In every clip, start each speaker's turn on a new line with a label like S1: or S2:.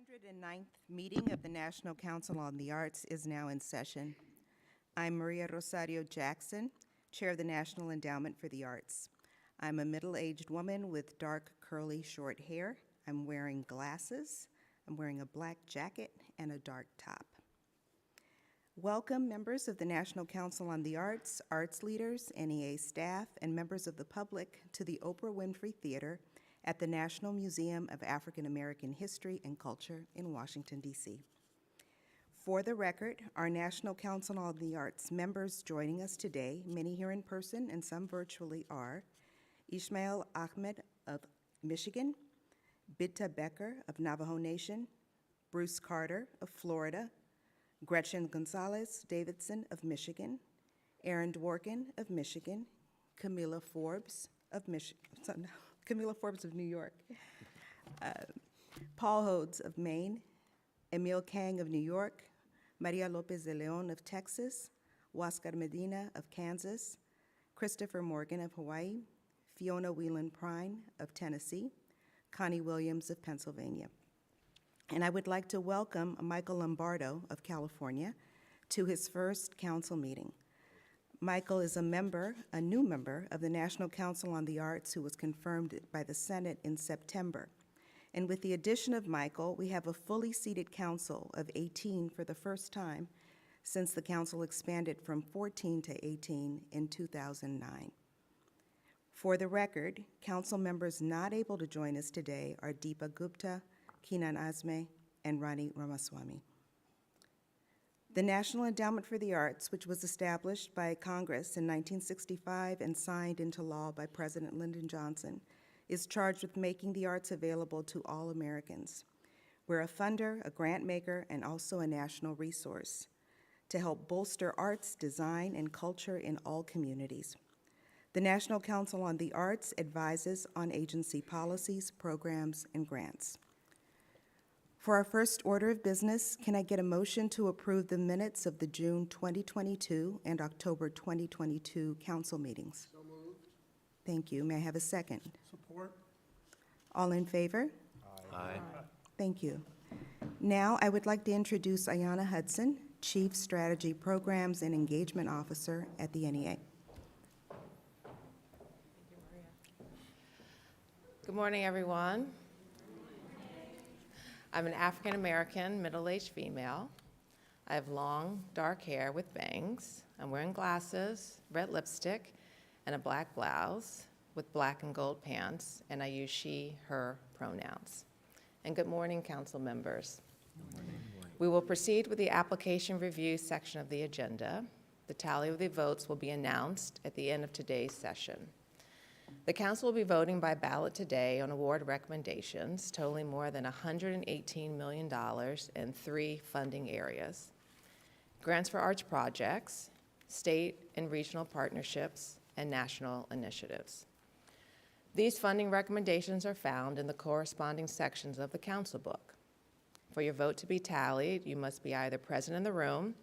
S1: 109th meeting of the National Council on the Arts is now in session. I'm Maria Rosario Jackson, Chair of the National Endowment for the Arts. I'm a middle-aged woman with dark, curly, short hair. I'm wearing glasses. I'm wearing a black jacket and a dark top. Welcome, members of the National Council on the Arts, arts leaders, NEA staff, and members of the public to the Oprah Winfrey Theater at the National Museum of African American History and Culture in Washington, D.C. For the record, our National Council on the Arts members joining us today, many here in person and some virtually, are Ishmael Ahmed of Michigan, Bitta Becker of Navajo Nation, Bruce Carter of Florida, Gretchen Gonzalez Davidson of Michigan, Aaron Dworkin of Michigan, Camilla Forbes of New York, Paul Hodes of Maine, Emil Kang of New York, Maria Lopez de Leon of Texas, Huáscar Medina of Kansas, Christopher Morgan of Hawaii, Fiona Whelan Prine of Tennessee, Connie Williams of Pennsylvania. And I would like to welcome Michael Lombardo of California to his first council meeting. Michael is a new member of the National Council on the Arts who was confirmed by the Senate in September. And with the addition of Michael, we have a fully seated council of 18 for the first time since the council expanded from 14 to 18 in 2009. For the record, council members not able to join us today are Deepa Gupta, Keenan Azme, and Rani Ramaswamy. The National Endowment for the Arts, which was established by Congress in 1965 and signed into law by President Lyndon Johnson, is charged with making the arts available to all Americans. We're a funder, a grant maker, and also a national resource to help bolster arts, design, and culture in all communities. The National Council on the Arts advises on agency policies, programs, and grants. For our first order of business, can I get a motion to approve the minutes of the June 2022 and October 2022 council meetings?
S2: So moved.
S1: Thank you. May I have a second?
S2: Support.
S1: All in favor?
S3: Aye.
S1: Thank you. Now, I would like to introduce Ayanna Hudson, Chief Strategy Programs and Engagement Officer at the NEA.
S4: Good morning, everyone. I'm an African-American, middle-aged female. I have long, dark hair with bangs. I'm wearing glasses, red lipstick, and a black blouse with black and gold pants, and I use she, her pronouns. And good morning, council members. Good morning. We will proceed with the application review section of the agenda. The tally of the votes will be announced at the end of today's session. The council will be voting by ballot today on award recommendations totaling more than $118 million in 3 funding areas: grants for arts projects, state and regional partnerships, and national initiatives. These funding recommendations are found in the corresponding sections of the council book. For your vote to be tallied, you must be either present in the room,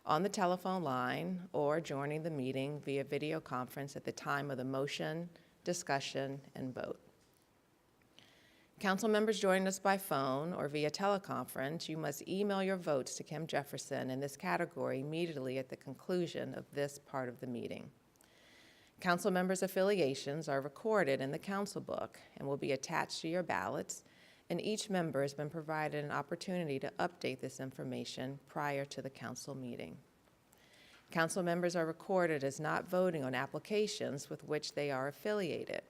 S4: on the telephone line, or joining the meeting via video conference at the time of the motion, discussion, and vote. Council members joining us by phone or via teleconference, you must email your votes to Kim Jefferson in this category immediately at the conclusion of this part of the meeting. Council members' affiliations are recorded in the council book and will be attached to your ballots, and each member has been provided an opportunity to update this information prior to the council meeting. Council members are recorded as not voting on applications with which they are affiliated.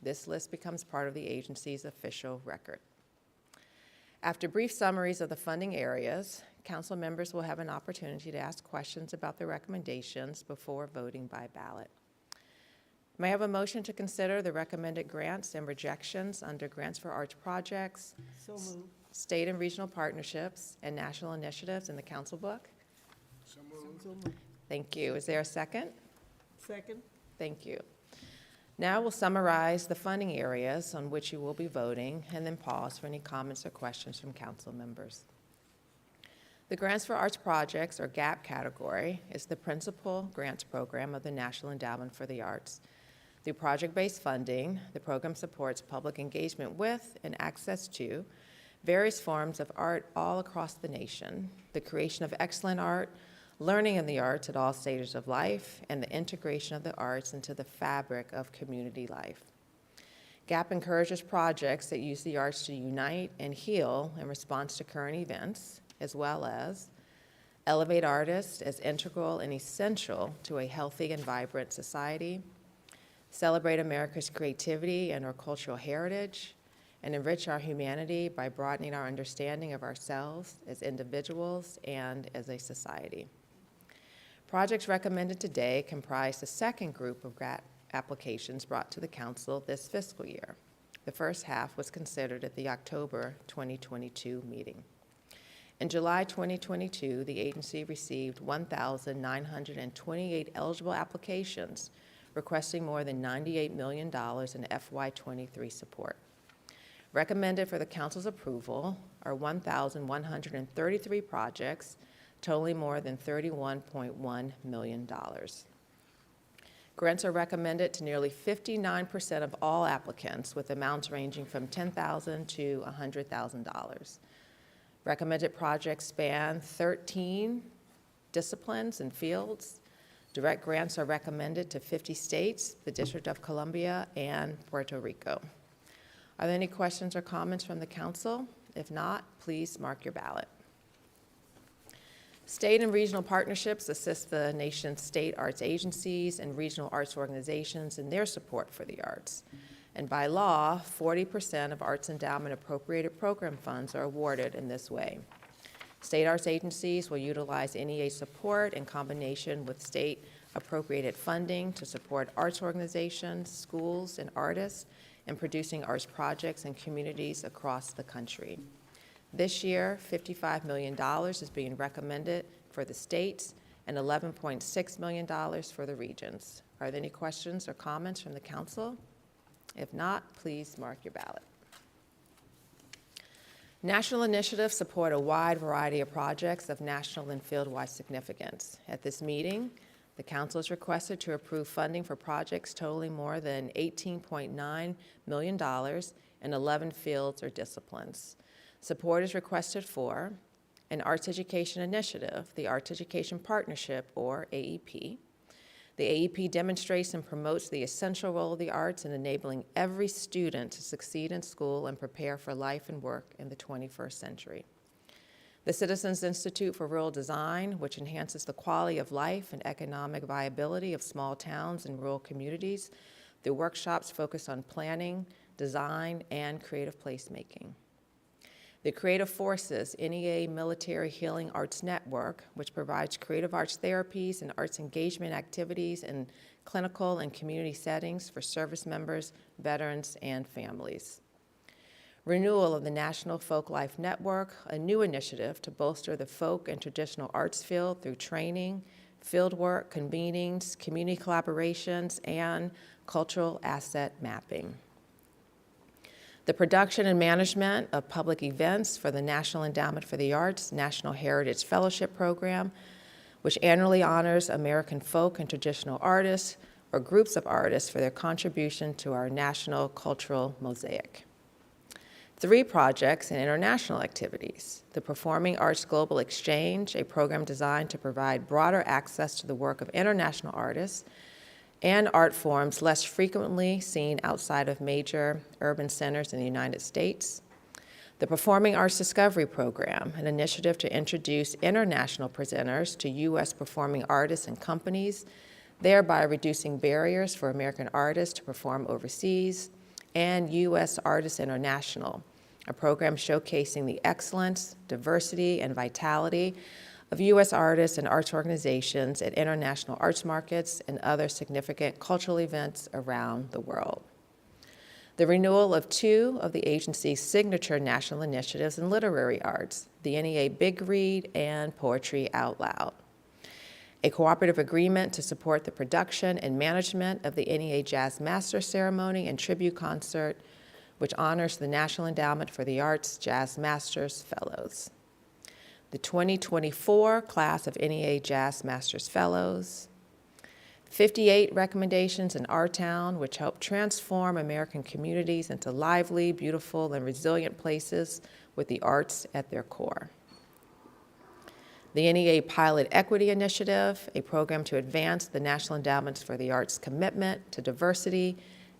S4: This list becomes part of the agency's official record. After brief summaries of the funding areas, council members will have an opportunity to ask questions about the recommendations before voting by ballot. May I have a motion to consider the recommended grants and rejections under grants for arts projects, state and regional partnerships, and national initiatives in the council book?
S2: So moved.
S4: Thank you. Is there a second?
S5: Second.
S4: Thank you. Now we'll summarize the funding areas on which you will be voting and then pause for any comments or questions from council members. The Grants for Arts Projects, or GAP category, is the principal grants program of the National Endowment for the Arts. Through project-based funding, the program supports public engagement with and access to various forms of art all across the nation, the creation of excellent art, learning in the arts at all stages of life, and the integration of the arts into the fabric of community life. GAP encourages projects that use the arts to unite and heal in response to current events, as well as elevate artists as integral and essential to a healthy and vibrant society, celebrate America's creativity and our cultural heritage, and enrich our humanity by broadening our understanding of ourselves as individuals and as a society. Projects recommended today comprise the second group of GRAT applications brought to the Council this fiscal year. The first half was considered at the October 2022 meeting. In July 2022, the agency received 1,928 eligible applications requesting more than $98 million in FY23 support. Recommended for the Council's approval are 1,133 projects totaling more than $31.1 million. Grants are recommended to nearly 59% of all applicants, with amounts ranging from $10,000 to $100,000. Recommended projects span 13 disciplines and fields. Direct grants are recommended to 50 states, the District of Columbia, and Puerto Rico. Are there any questions or comments from the Council? If not, please mark your ballot. State and regional partnerships assist the nation's state arts agencies and regional arts organizations in their support for the arts. And by law, 40% of Arts Endowment appropriated program funds are awarded in this way. State arts agencies will utilize NEA support in combination with state appropriated funding to support arts organizations, schools, and artists in producing arts projects in communities across the country. This year, $55 million is being recommended for the states and $11.6 million for the regions. Are there any questions or comments from the Council? If not, please mark your ballot. National initiatives support a wide variety of projects of national and field-wide significance. At this meeting, the Council is requested to approve funding for projects totaling more than $18.9 million in 11 fields or disciplines. Support is requested for an arts education initiative, the Arts Education Partnership, or AEP. The AEP demonstrates and promotes the essential role of the arts in enabling every student to succeed in school and prepare for life and work in the 21st century. The Citizens Institute for Rural Design, which enhances the quality of life and economic viability of small towns and rural communities through workshops focused on planning, design, and creative placemaking. The Creative Forces NEA Military Healing Arts Network, which provides creative arts therapies and arts engagement activities in clinical and community settings for service members, veterans, and families. Renewal of the National Folk Life Network, a new initiative to bolster the folk and traditional arts field through training, fieldwork, convenings, community collaborations, and cultural asset mapping. The production and management of public events for the National Endowment for the Arts National Heritage Fellowship Program, which annually honors American folk and traditional artists or groups of artists for their contribution to our national cultural mosaic. 3 projects and international activities. The Performing Arts Global Exchange, a program designed to provide broader access to the work of international artists and art forms less frequently seen outside of major urban centers in the United States. The Performing Arts Discovery Program, an initiative to introduce international presenters to U.S. performing artists and companies, thereby reducing barriers for American artists to perform overseas, and U.S. Artists International, a program showcasing the excellence, diversity, and vitality of U.S. artists and arts organizations at international arts markets and other significant cultural events around the world. The renewal of 2 of the agency's signature national initiatives in literary arts, the NEA Big Read and Poetry Out Loud. A cooperative agreement to support the production and management of the NEA Jazz Master Ceremony and Tribute Concert, which honors the National Endowment for the Arts Jazz Masters Fellows. The 2024 class of NEA Jazz Masters Fellows, 58 recommendations in our town, which help transform American communities into lively, beautiful, and resilient places with the arts at their core. The NEA Pilot Equity Initiative, a program to advance the National Endowments for the Arts' commitment to diversity,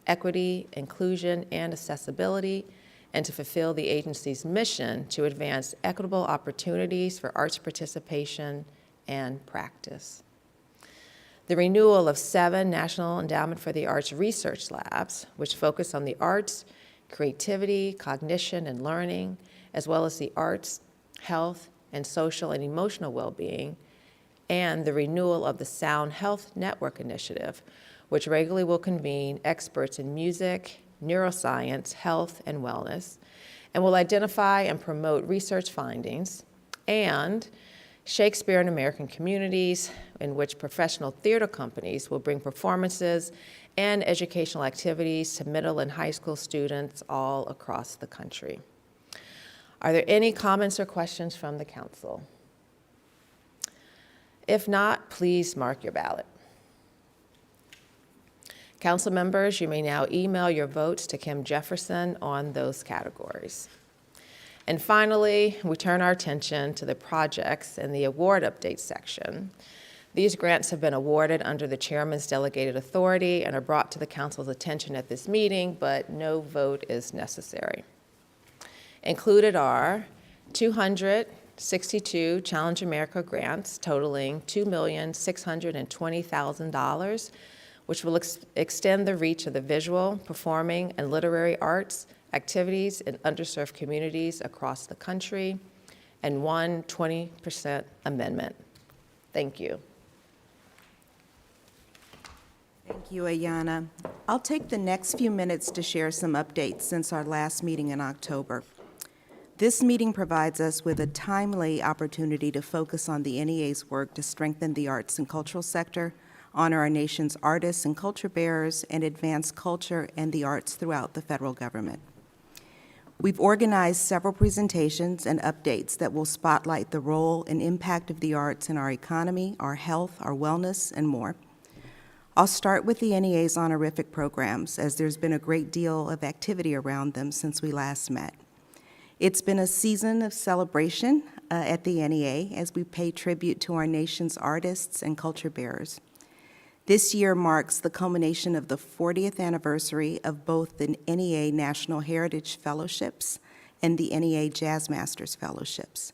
S4: equity, inclusion, and accessibility, and to fulfill the agency's mission to advance equitable opportunities for arts participation and practice. The renewal of 7 National Endowment for the Arts research labs, which focus on the arts, creativity, cognition, and learning, as well as the arts, health, and social and emotional well-being, and the renewal of the Sound Health Network Initiative, which regularly will convene experts in music, neuroscience, health, and wellness, and will identify and promote research findings, and Shakespeare in American Communities, in which professional theater companies will bring performances and educational activities to middle and high school students all across the country. Are there any comments or questions from the council? If not, please mark your ballot. Council members, you may now email your votes to Kim Jefferson on those categories. And finally, we turn our attention to the projects in the award update section. These grants have been awarded under the chairman's delegated authority and are brought to the council's attention at this meeting, but no vote is necessary. Included are 262 Challenge America grants totaling $2,620,000, which will extend the reach of the visual, performing, and literary arts activities in underserved communities across the country, and one 20% amendment. Thank you.
S1: Thank you, Ayanna. I'll take the next few minutes to share some updates since our last meeting in October. This meeting provides us with a timely opportunity to focus on the NEA's work to strengthen the arts and cultural sector, honor our nation's artists and culture bearers, and advance culture and the arts throughout the federal government. We've organized several presentations and updates that will spotlight the role and impact of the arts in our economy, our health, our wellness, and more. I'll start with the NEA's honorific programs, as there's been a great deal of activity around them since we last met. It's been a season of celebration at the NEA as we pay tribute to our nation's artists and culture bearers. This year marks the culmination of the 40th anniversary of both the NEA National Heritage Fellowships and the NEA Jazz Masters Fellowships.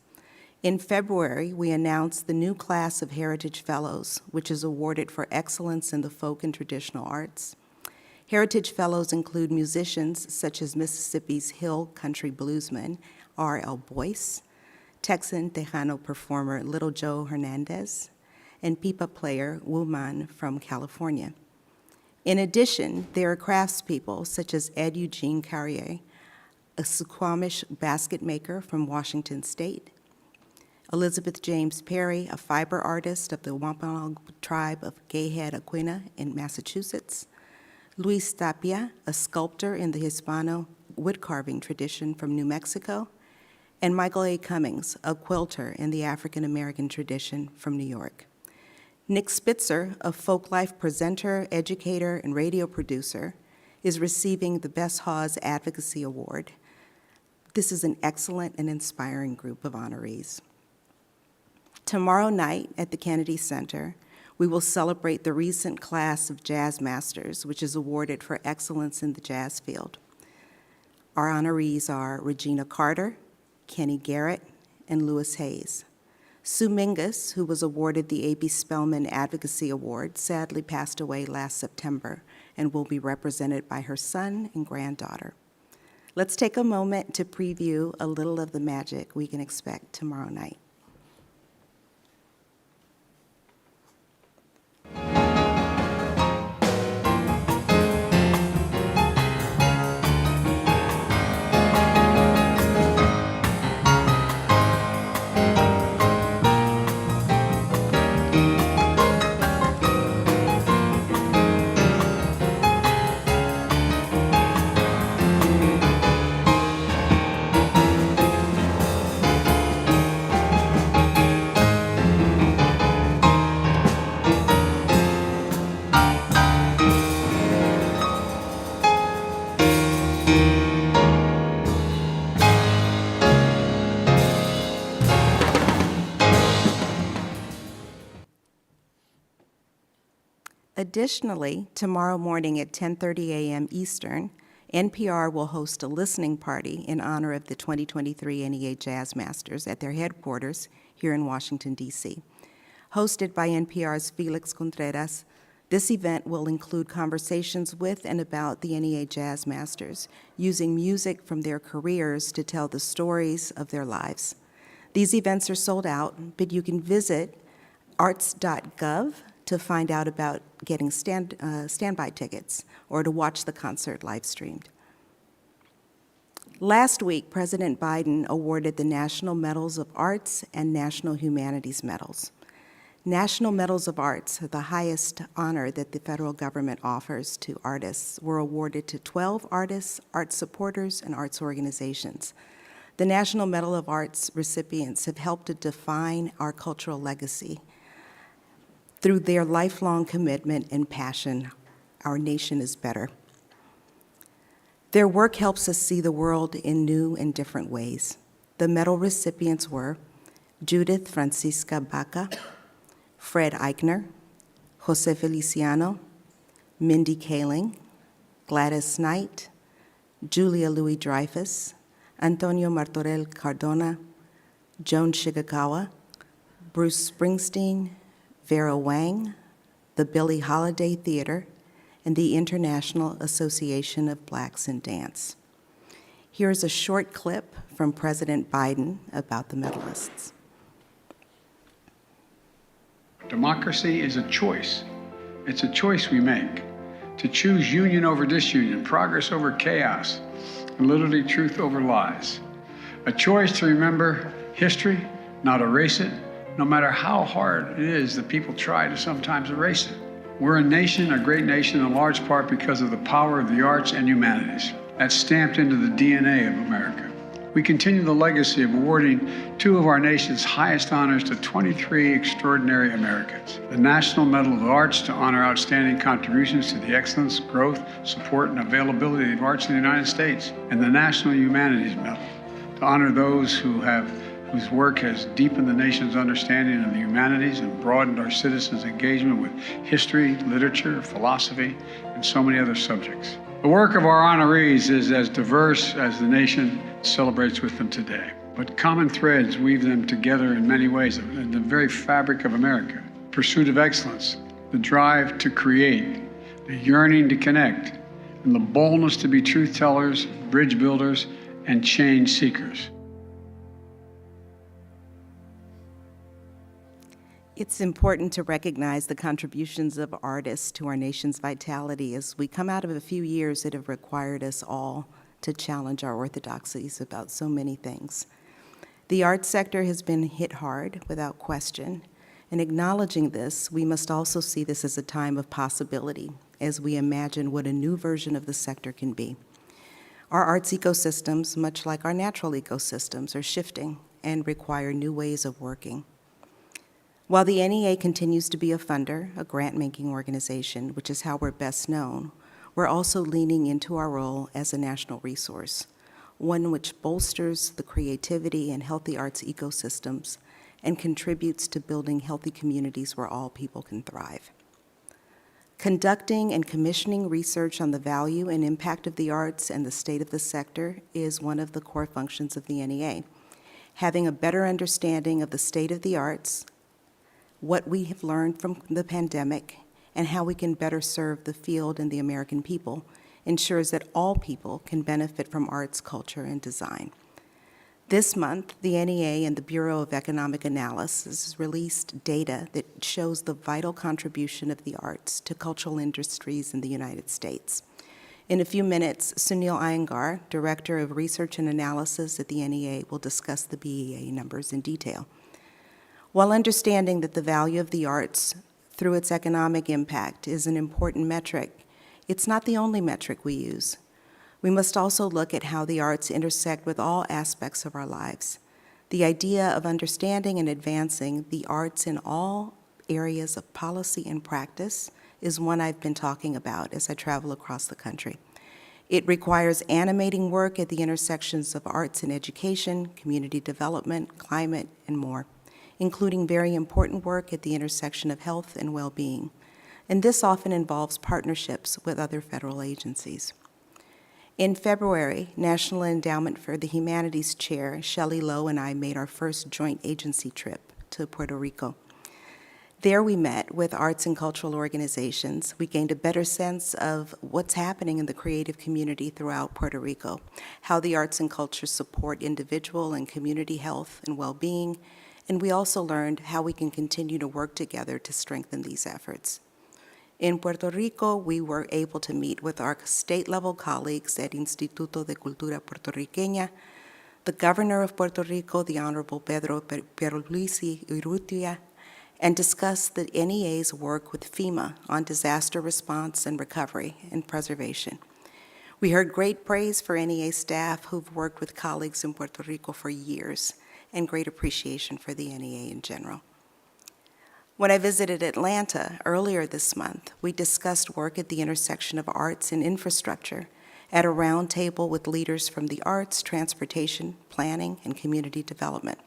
S1: In February, we announced the new class of Heritage Fellows, which is awarded for excellence in the folk and traditional arts. Heritage Fellows include musicians such as Mississippi's Hill Country bluesman, R.L. Boyce, Texan Tejano performer Little Joe Hernandez, and pipa player Wu Man from California. In addition, there are craftspeople such as Ed Eugene Carrier, a Suquamish basket maker from Washington State, Elizabeth James Perry, a fiber artist of the Wampanoag tribe of Gayhead Aquina in Massachusetts, Luis Tapia, a sculptor in the Hispano woodcarving tradition from New Mexico, and Michael A. Cummings, a quilter in the African American tradition from New York. Nick Spitzer, a folklife presenter, educator, and radio producer, is receiving the Bess Hawes Advocacy Award. This is an excellent and inspiring group of honorees. Tomorrow night at the Kennedy Center, we will celebrate the recent class of Jazz Masters, which is awarded for excellence in the jazz field. Our honorees are Regina Carter, Kenny Garrett, and Lewis Hayes. Sue Mingus, who was awarded the A.B. Spellman Advocacy Award, sadly passed away last September and will be represented by her son and granddaughter. Let's take a moment to preview a little of the magic we can expect tomorrow night. Additionally, tomorrow morning at 10:30 a.m. Eastern, NPR will host a listening party in honor of the 2023 NEA Jazz Masters at their headquarters here in Washington, D.C. Hosted by NPR's Felix Contreras, this event will include conversations with and about the NEA Jazz Masters, using music from their careers to tell the stories of their lives. These events are sold out, but you can visit arts.gov to find out about getting standby tickets or to watch the concert live streamed. Last week, President Biden awarded the National Medals of Arts and National Humanities Medals. National Medals of Arts, the highest honor that the federal government offers to artists, were awarded to 12 artists, art supporters, and arts organizations. The National Medal of Arts recipients have helped to define our cultural legacy. Through their lifelong commitment and passion, our nation is better. Their work helps us see the world in new and different ways. The medal recipients were Judith Francisca Baca, Fred Eichner, Jose Feliciano, Mindy Kaling, Gladys Knight, Julia Louis-Dreyfus, Antonio Martorell Cardona, Joan Shigegawa, Bruce Springsteen, Vera Wang, the Billie Holiday Theater, and the International Association of Blacks in Dance. Here's a short clip from President Biden about the medalists.
S3: Democracy is a choice. It's a choice we make to choose union over disunion, progress over chaos, and literally truth over lies. A choice to remember history, not erase it, no matter how hard it is that people try to sometimes erase it. We're a nation, a great nation, in large part because of the power of the arts and humanities. That's stamped into the DNA of America. We continue the legacy of awarding two of our nation's highest honors to 23 extraordinary Americans. The National Medal of the Arts to honor outstanding contributions to the excellence, growth, support, and availability of arts in the United States, and the National Humanities Medal to honor those whose work has deepened the nation's understanding of the humanities and broadened our citizens' engagement with history, literature, philosophy, and so many other subjects. The work of our honorees is as diverse as the nation celebrates with them today. But common threads weave them together in many ways, in the very fabric of America. Pursuit of excellence, the drive to create, the yearning to connect, and the boldness to be truth tellers, bridge builders, and change seekers.
S1: It's important to recognize the contributions of artists to our nation's vitality as we come out of a few years that have required us all to challenge our orthodoxies about so many things. The arts sector has been hit hard, without question, and acknowledging this, we must also see this as a time of possibility as we imagine what a new version of the sector can be. Our arts ecosystems, much like our natural ecosystems, are shifting and require new ways of working. While the NEA continues to be a funder, a grant-making organization, which is how we're best known, we're also leaning into our role as a national resource, one which bolsters the creativity and healthy arts ecosystems and contributes to building healthy communities where all people can thrive. Conducting and commissioning research on the value and impact of the arts and the state of the sector is one of the core functions of the NEA. Having a better understanding of the state of the arts, what we have learned from the pandemic, and how we can better serve the field and the American people ensures that all people can benefit from arts, culture, and design. This month, the NEA and the Bureau of Economic Analysis released data that shows the vital contribution of the arts to cultural industries in the United States. In a few minutes, Sunil Iyengar, Director of Research and Analysis at the NEA, will discuss the BEA numbers in detail. While understanding that the value of the arts through its economic impact is an important metric, it's not the only metric we use. We must also look at how the arts intersect with all aspects of our lives. The idea of understanding and advancing the arts in all areas of policy and practice is one I've been talking about as I travel across the country. It requires animating work at the intersections of arts and education, community development, climate, and more, including very important work at the intersection of health and well-being. and this often involves partnerships with other federal agencies. In February, National Endowment for the Humanities Chair Shelley Lowe and I made our first joint agency trip to Puerto Rico. There we met with arts and cultural organizations. We gained a better sense of what's happening in the creative community throughout Puerto Rico, how the arts and culture support individual and community health and well-being, and we also learned how we can continue to work together to strengthen these efforts. In Puerto Rico, we were able to meet with our state-level colleagues at Instituto de Cultura Puertorriqueña, the governor of Puerto Rico, the Honorable Pedro Pierluisi Urrutia, and discuss the NEA's work with FEMA on disaster response and recovery and preservation. We heard great praise for NEA staff who've worked with colleagues in Puerto Rico for years, and great appreciation for the NEA in general. When I visited Atlanta earlier this month, we discussed work at the intersection of arts and infrastructure at a roundtable with leaders from the arts, transportation, planning, and community development.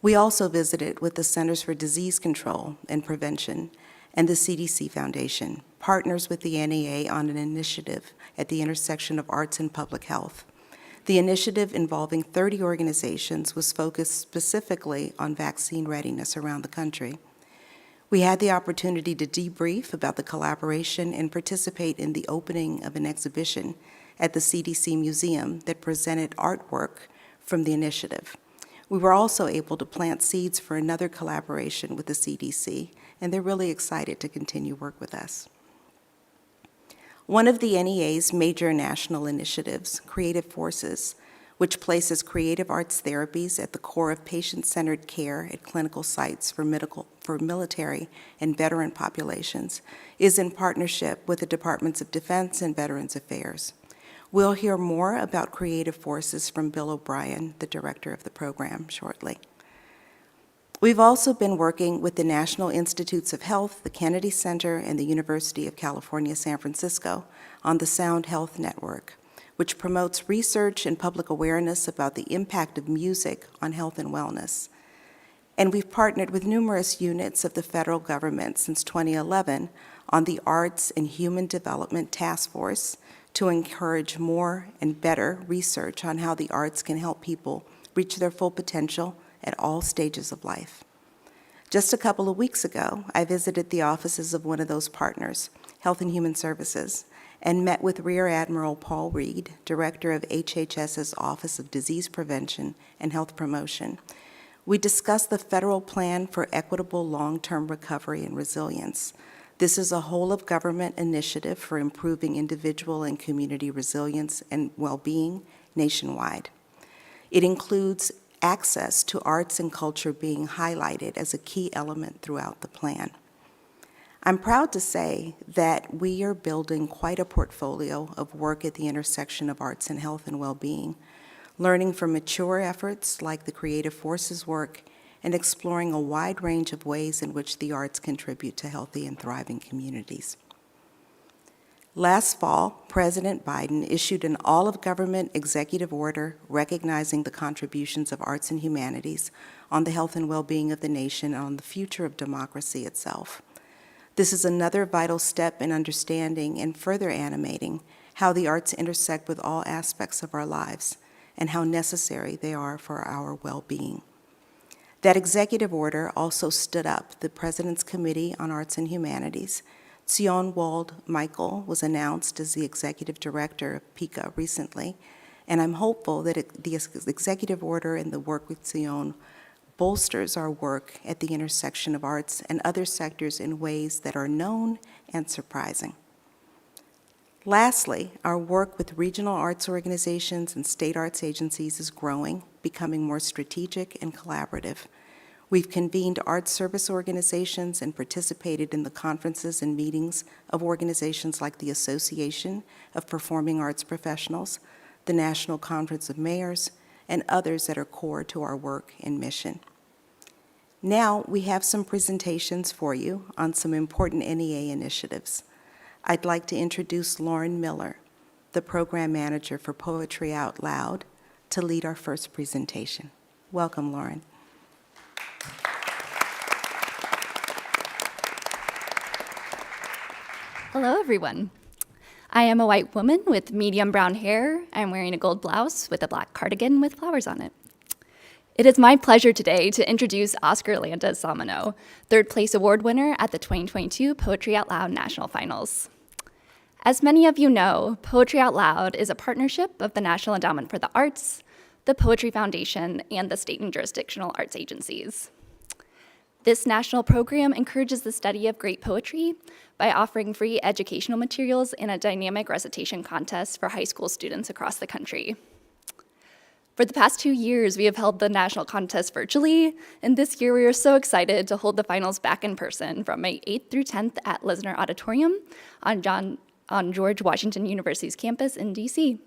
S1: We also visited with the Centers for Disease Control and Prevention and the CDC Foundation, partners with the NEA on an initiative at the intersection of arts and public health. The initiative, involving 30 organizations, was focused specifically on vaccine readiness around the country. We had the opportunity to debrief about the collaboration and participate in the opening of an exhibition at the CDC Museum that presented artwork from the initiative. We were also able to plant seeds for another collaboration with the CDC, and they're really excited to continue work with us. One of the NEA's major national initiatives, Creative Forces, which places creative arts therapies at the core of patient-centered care at clinical sites for military and veteran populations, is in partnership with the Departments of Defense and Veterans Affairs. We'll hear more about Creative Forces from Bill O'Brien, the director of the program, shortly. We've also been working with the National Institutes of Health, the Kennedy Center, and the University of California, San Francisco on the Sound Health Network, which promotes research and public awareness about the impact of music on health and wellness. And we've partnered with numerous units of the federal government since 2011 on the Arts and Human Development Task Force to encourage more and better research on how the arts can help people reach their full potential at all stages of life. Just a couple of weeks ago, I visited the offices of one of those partners, Health and Human Services, and met with Rear Admiral Paul Reed, director of HHS's Office of Disease Prevention and Health Promotion. We discussed the federal plan for equitable long-term recovery and resilience. This is a whole-of-government initiative for improving individual and community resilience and well-being nationwide. It includes access to arts and culture being highlighted as a key element throughout the plan. I'm proud to say that we are building quite a portfolio of work at the intersection of arts and health and well-being, learning from mature efforts like the Creative Forces work and exploring a wide range of ways in which the arts contribute to healthy and thriving communities. Last fall, President Biden issued an all-of-government executive order recognizing the contributions of arts and humanities on the health and well-being of the nation and on the future of democracy itself. This is another vital step in understanding and further animating how the arts intersect with all aspects of our lives and how necessary they are for our well-being. That executive order also stood up the President's Committee on Arts and Humanities. Sion Wald Michael was announced as the Executive Director of PICA recently, and I'm hopeful that the executive order and the work with Sion bolsters our work at the intersection of arts and other sectors in ways that are known and surprising. Lastly, our work with regional arts organizations and state arts agencies is growing, becoming more strategic and collaborative. We've convened arts service organizations and participated in the conferences and meetings of organizations like the Association of Performing Arts Professionals, the National Conference of Mayors, and others that are core to our work and mission. Now we have some presentations for you on some important NEA initiatives. I'd like to introduce Lauren Miller, the Program Manager for Poetry Out Loud, to lead our first presentation. Welcome, Lauren.
S5: Hello, everyone. I am a white woman with medium brown hair. I'm wearing a gold blouse with a black cardigan with flowers on it. It is my pleasure today to introduce Oscar Landes Salmano, third place award winner at the 2022 Poetry Out Loud National Finals. As many of you know, Poetry Out Loud is a partnership of the National Endowment for the Arts, the Poetry Foundation, and the state and jurisdictional arts agencies. This national program encourages the study of great poetry by offering free educational materials and a dynamic recitation contest for high school students across the country. For the past 2 years, we have held the national contest virtually, and this year we are so excited to hold the finals back in person from May 8th through 10th at Lisner Auditorium on George Washington University's campus in DC.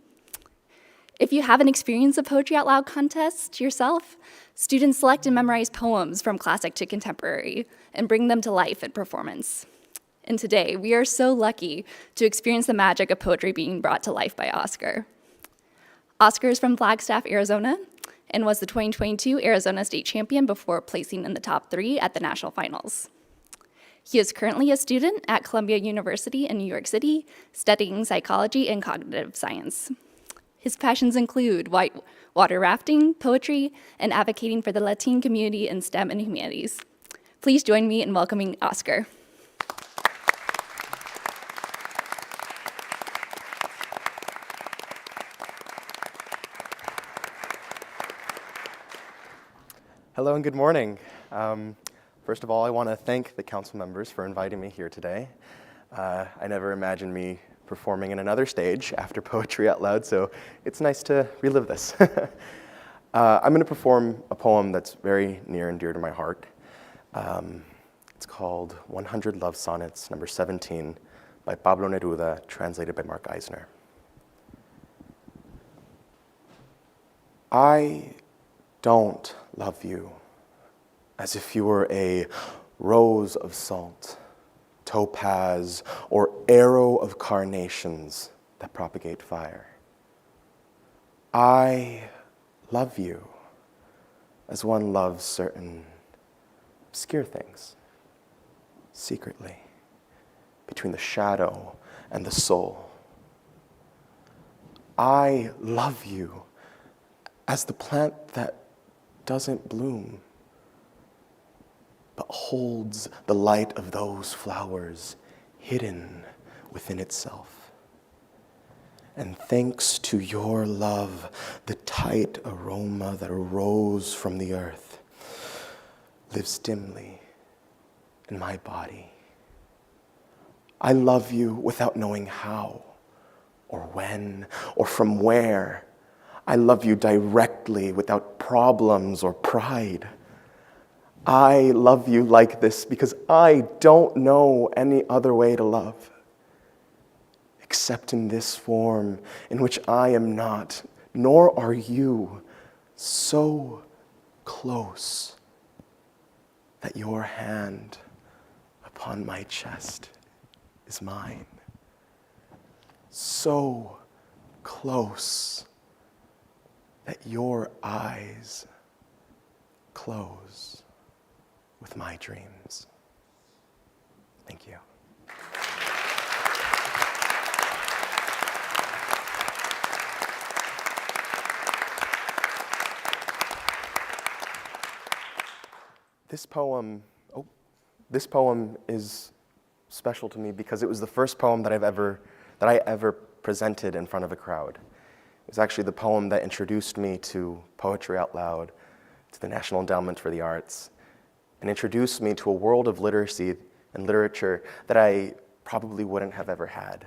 S5: If you haven't experienced a Poetry Out Loud contest yourself, students select and memorize poems from classic to contemporary and bring them to life in performance. And today, we are so lucky to experience the magic of poetry being brought to life by Oscar. Oscar is from Flagstaff, Arizona, and was the 2022 Arizona State Champion before placing in the top 3 at the national finals. He is currently a student at Columbia University in New York City, studying psychology and cognitive science. His passions include whitewater rafting, poetry, and advocating for the Latin community in STEM and humanities. Please join me in welcoming Oscar.
S6: Hello and good morning. First of all, I want to thank the council members for inviting me here today. I never imagined me performing in another stage after Poetry Out Loud, so it's nice to relive this. I'm going to perform a poem that's very near and dear to my heart. It's called 100 Love Sonnets, number 17, by Pablo Neruda, translated by Mark Eisner. I don't love you as if you were a rose of salt, topaz, or arrow of carnations that propagate fire. I love you as one loves certain obscure things, secretly, between the shadow and the soul. I love you as the plant that doesn't bloom, but holds the light of those flowers hidden within itself. And thanks to your love, the tight aroma that arose from the earth lives dimly in my body. I love you without knowing how, or when, or from where. I love you directly without problems or pride. I love you like this because I don't know any other way to love, except in this form in which I am not, nor are you, so close that your hand upon my chest is mine. So close that your eyes close with my dreams. Thank you. This poem is special to me because it was the first poem that I ever presented in front of a crowd. It was actually the poem that introduced me to Poetry Out Loud, to the National Endowment for the Arts, and introduced me to a world of literacy and literature that I probably wouldn't have ever had.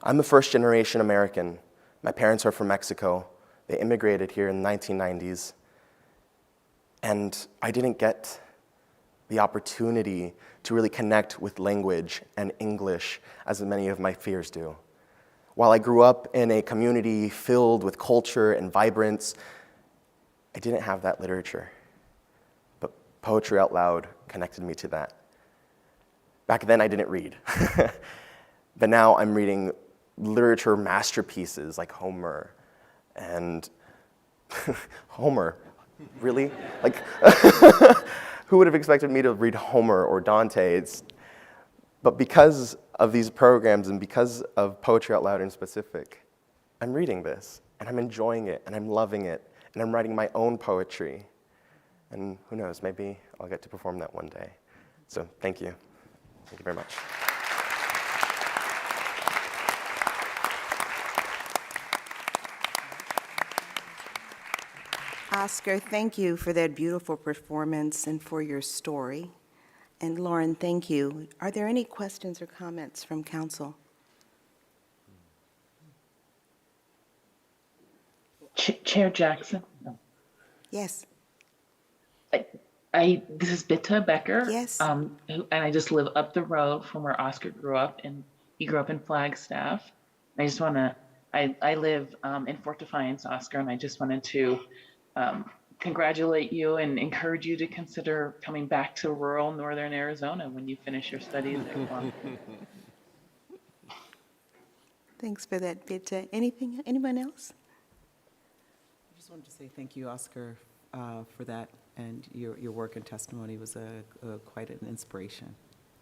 S6: I'm a first-generation American. My parents are from Mexico. They immigrated here in the 1990s, and I didn't get the opportunity to really connect with language and English as many of my peers do. While I grew up in a community filled with culture and vibrance, I didn't have that literature. But Poetry Out Loud connected me to that. Back then, I didn't read. But now I'm reading literature masterpieces like Homer and Homer, really? Like, who would have expected me to read Homer or Dante? But because of these programs and because of Poetry Out Loud in specific, I'm reading this, and I'm enjoying it, and I'm loving it, and I'm writing my own poetry. And who knows, maybe I'll get to perform that one day. So thank you. Thank you very much.
S1: Oscar, thank you for that beautiful performance and for your story. And Lauren, thank you. Are there any questions or comments from council?
S2: Chair Jackson.
S1: Yes.
S2: This is Bitta Becker.
S1: Yes.
S2: And I just live up the road from where Oscar grew up, and he grew up in Flagstaff. I just want to, I live in Fort Defiance, Oscar, and I just wanted to congratulate you and encourage you to consider coming back to rural northern Arizona when you finish your studies at Columbia.
S1: Thanks for that, Bitta. Anyone else?
S7: I just wanted to say thank you, Oscar, for that, and your work and testimony was quite an inspiration.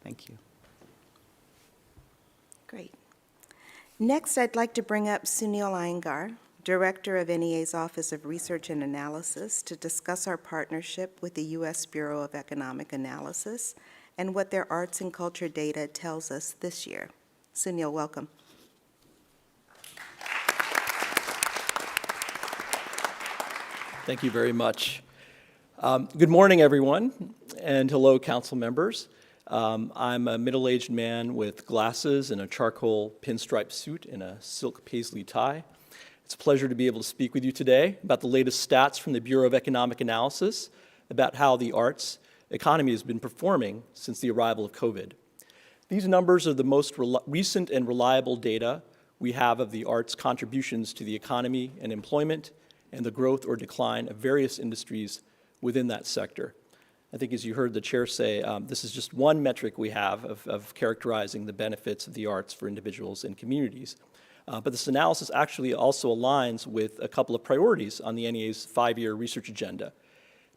S7: Thank you.
S1: Great. Next, I'd like to bring up Sunil Iyengar, Director of NEA's Office of Research and Analysis, to discuss our partnership with the U.S. Bureau of Economic Analysis and what their arts and culture data tells us this year. Sunil, welcome.
S8: Thank you very much. Good morning, everyone, and hello, council members. I'm a middle-aged man with glasses and a charcoal pinstripe suit and a silk paisley tie. It's a pleasure to be able to speak with you today about the latest stats from the Bureau of Economic Analysis about how the arts economy has been performing since the arrival of COVID. These numbers are the most recent and reliable data we have of the arts' contributions to the economy and employment and the growth or decline of various industries within that sector. I think as you heard the chair say, this is just one metric we have of characterizing the benefits of the arts for individuals and communities. But this analysis actually also aligns with a couple of priorities on the NEA's 5-year research agenda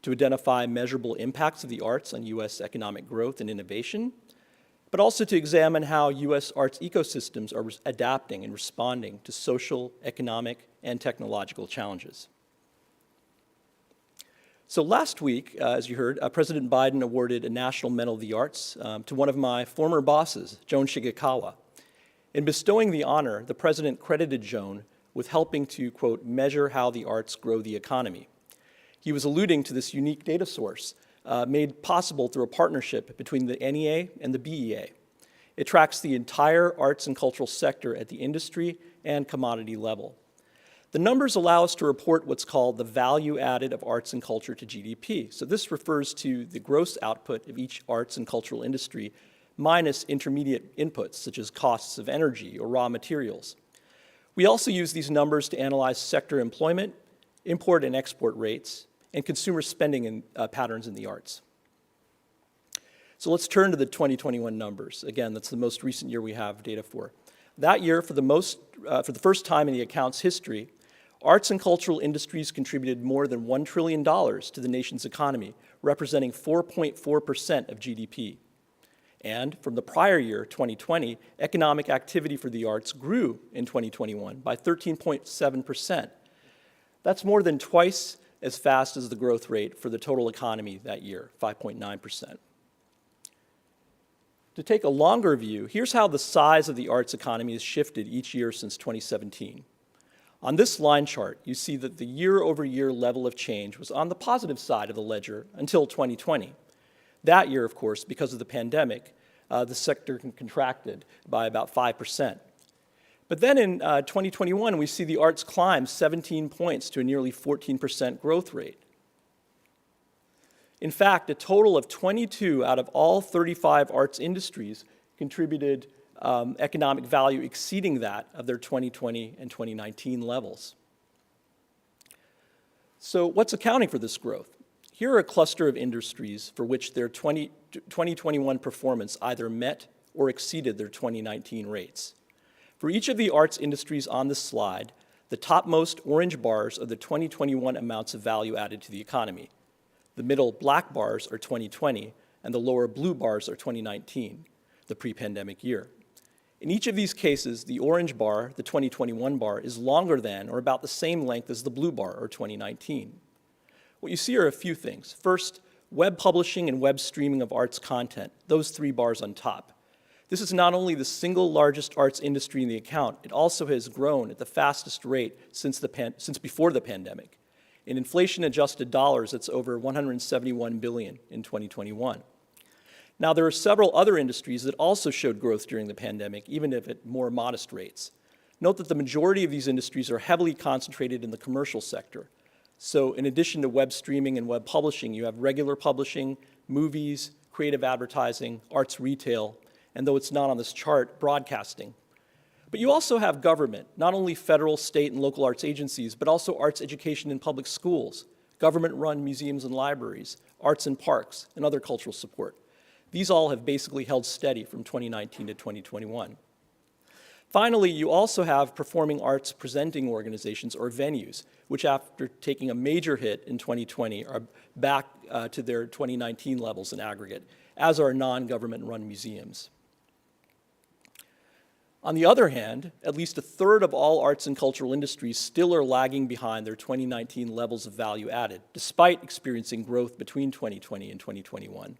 S8: to identify measurable impacts of the arts on U.S. economic growth and innovation, but also to examine how U.S. arts ecosystems are adapting and responding to social, economic, and technological challenges. So last week, as you heard, President Biden awarded a National Medal of the Arts to one of my former bosses, Joan Shigekawa. In bestowing the honor, the president credited Joan with helping to, quote, measure how the arts grow the economy. He was alluding to this unique data source made possible through a partnership between the NEA and the BEA. It tracks the entire arts and cultural sector at the industry and commodity level. The numbers allow us to report what's called the value added of arts and culture to GDP. So this refers to the gross output of each arts and cultural industry minus intermediate inputs such as costs of energy or raw materials. We also use these numbers to analyze sector employment, import and export rates, and consumer spending patterns in the arts. So let's turn to the 2021 numbers. Again, that's the most recent year we have data for. That year, for the first time in the account's history, arts and cultural industries contributed more than $1 trillion to the nation's economy, representing 4.4% of GDP. And from the prior year, 2020, economic activity for the arts grew in 2021 by 13.7%. That's more than twice as fast as the growth rate for the total economy that year, 5.9%. To take a longer view, here's how the size of the arts economy has shifted each year since 2017. On this line chart, you see that the year-over-year level of change was on the positive side of the ledger until 2020. That year, of course, because of the pandemic, the sector contracted by about 5%. But then in 2021, we see the arts climb 17 points to a nearly 14% growth rate. In fact, a total of 22 out of all 35 arts industries contributed economic value exceeding that of their 2020 and 2019 levels. So what's accounting for this growth? Here are a cluster of industries for which their 2021 performance either met or exceeded their 2019 rates. For each of the arts industries on this slide, the topmost orange bars are the 2021 amounts of value added to the economy. The middle black bars are 2020, and the lower blue bars are 2019, the pre-pandemic year. In each of these cases, the orange bar, the 2021 bar, is longer than or about the same length as the blue bar, or 2019. What you see are a few things. First, web publishing and web streaming of arts content, those 3 bars on top. This is not only the single largest arts industry in the account, it also has grown at the fastest rate since before the pandemic. In inflation-adjusted dollars, it's over $171 billion in 2021. Now, there are several other industries that also showed growth during the pandemic, even if at more modest rates. Note that the majority of these industries are heavily concentrated in the commercial sector. So in addition to web streaming and web publishing, you have regular publishing, movies, creative advertising, arts retail, and though it's not on this chart, broadcasting. But you also have government, not only federal, state, and local arts agencies, but also arts education in public schools, government-run museums and libraries, arts and parks, and other cultural support. These all have basically held steady from 2019 to 2021. Finally, you also have performing arts presenting organizations, or venues, which after taking a major hit in 2020 are back to their 2019 levels in aggregate, as are non-government-run museums. On the other hand, at least a third of all arts and cultural industries still are lagging behind their 2019 levels of value added, despite experiencing growth between 2020 and 2021.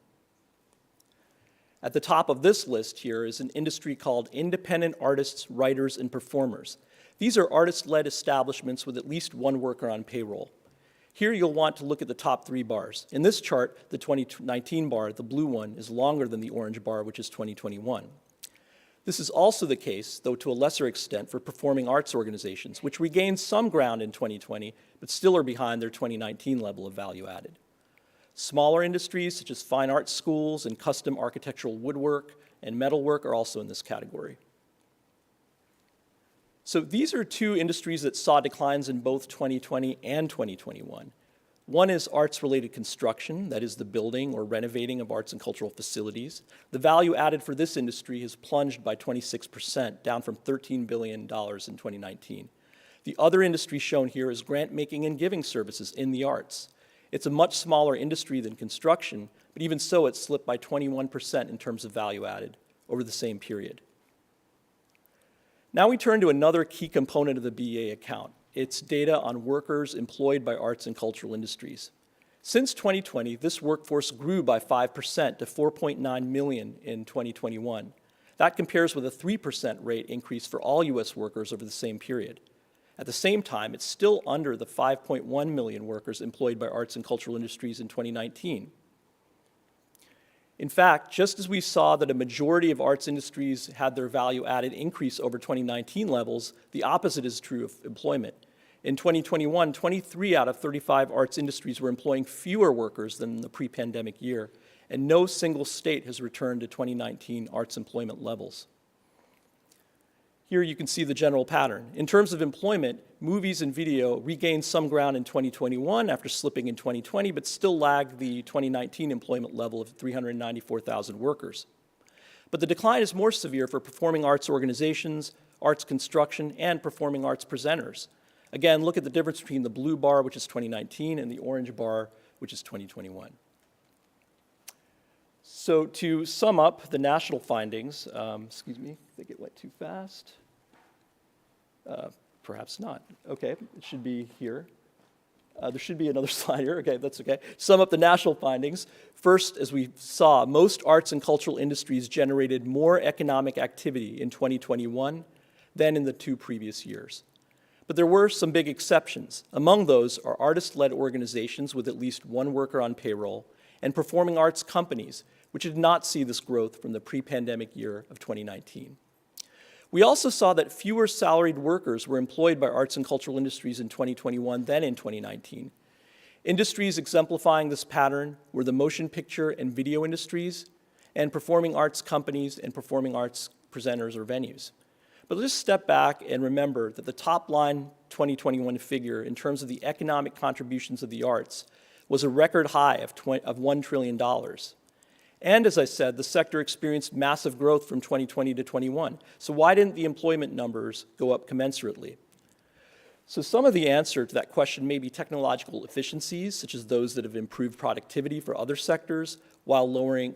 S8: At the top of this list here is an industry called independent artists, writers, and performers. These are artist-led establishments with at least 1 worker on payroll. Here you'll want to look at the top 3 bars. In this chart, the 2019 bar, the blue one, is longer than the orange bar, which is 2021. This is also the case, though to a lesser extent, for performing arts organizations, which regained some ground in 2020, but still are behind their 2019 level of value added. Smaller industries, such as fine arts schools and custom architectural woodwork and metalwork, are also in this category. So these are 2 industries that saw declines in both 2020 and 2021. One is arts-related construction, that is the building or renovating of arts and cultural facilities. The value added for this industry has plunged by 26%, down from $13 billion in 2019. The other industry shown here is grant-making and giving services in the arts. It's a much smaller industry than construction, but even so, it slipped by 21% in terms of value added over the same period. Now we turn to another key component of the BEA account. It's data on workers employed by arts and cultural industries. Since 2020, this workforce grew by 5% to 4.9 million in 2021. That compares with a 3% rate increase for all U.S. workers over the same period. At the same time, it's still under the 5.1 million workers employed by arts and cultural industries in 2019. In fact, just as we saw that a majority of arts industries had their value added increase over 2019 levels, the opposite is true of employment. In 2021, 23 out of 35 arts industries were employing fewer workers than the pre-pandemic year, and no single state has returned to 2019 arts employment levels. Here you can see the general pattern. In terms of employment, movies and video regained some ground in 2021 after slipping in 2020, but still lagged the 2019 employment level of 394,000 workers. But the decline is more severe for performing arts organizations, arts construction, and performing arts presenters. Again, look at the difference between the blue bar, which is 2019, and the orange bar, which is 2021. So to sum up the national findings, excuse me, I think it went too fast. Perhaps not. Okay, it should be here. There should be another slide here. Okay, that's okay. Sum up the national findings. First, as we saw, most arts and cultural industries generated more economic activity in 2021 than in the 2 previous years. But there were some big exceptions. Among those are artist-led organizations with at least 1 worker on payroll and performing arts companies, which did not see this growth from the pre-pandemic year of 2019. We also saw that fewer salaried workers were employed by arts and cultural industries in 2021 than in 2019. Industries exemplifying this pattern were the motion picture and video industries and performing arts companies and performing arts presenters or venues. But let's step back and remember that the top line 2021 figure in terms of the economic contributions of the arts was a record high of $1 trillion. And as I said, the sector experienced massive growth from 2020 to 21. So why didn't the employment numbers go up commensurately? So some of the answer to that question may be technological efficiencies, such as those that have improved productivity for other sectors while